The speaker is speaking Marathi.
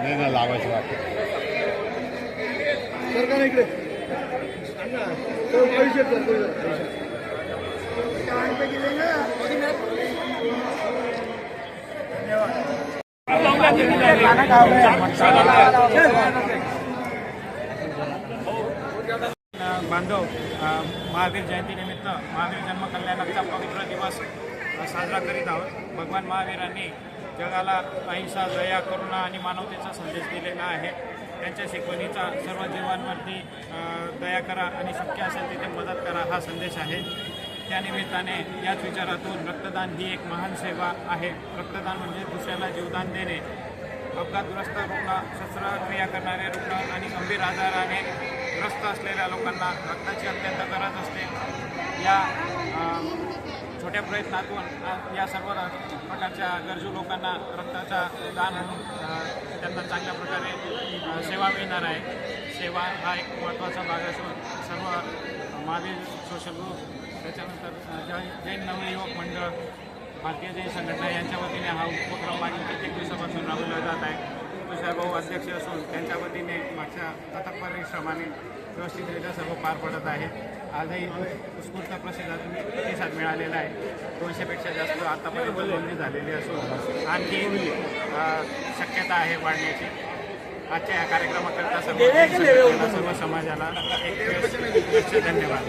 नाही ना लावायचं वाटतं सरकार इकडे बांधव महावीर जयंतीनिमित्त महावीर जन्म कल्याणाचा पवित्र दिवस साजरा करीत आहोत. भगवान महावीरांनी जगाला अहिंसा, दया, करुणा आणि मानवतेचा संदेश दिलेला आहे. त्यांच्या शिकवणीचा सर्व जीवांवरती दया करा आणि शक्य असेल तिथे मदत करा हा संदेश आहे. त्यानिमित्ताने याच विचारातून रक्तदान ही एक महान सेवा आहे. रक्तदान म्हणजे दुसऱ्याला जीवदान देणे. अपघातग्रस्त रुग्ण, शस्त्रक्रिया करणारे रुग्ण आणि गंभीर आजाराने ग्रस्त असलेल्या लोकांना रक्ताची अत्यंत गरज असते. या छोट्या प्रयत्नातून या सर्व प्रकारच्या गरजू लोकांना रक्ताचा दान म्हणून त्यांना चांगल्या प्रकारे सेवा मिळणार आहे. सेवा हा एक महत्त्वाचा भाग असून सर्व महावीर सोशल ग्रुप, त्याच्यानंतर जैन नवयुवक मंडळ, भारतीय जैन संघटना यांच्या वतीने हा उपक्रम मागील कित्येक दिवसापासून राबवला जात आहे. तुषारभाऊ अध्यक्ष असून त्यांच्या वतीने मागच्या अथक परिश्रमाने व्यवस्थितरित्या सर्व पार पडत आहे. आजही उत्स्फूर्त प्रतिसाद मिळालेला आहे. 200पेक्षा जास्त आतापर्यंत नोंदणी झालेली असून आणखी शक्यता आहे वाढण्याची. आजच्या या कार्यक्रमाकरता सर्व समाजाला एक धन्यवाद.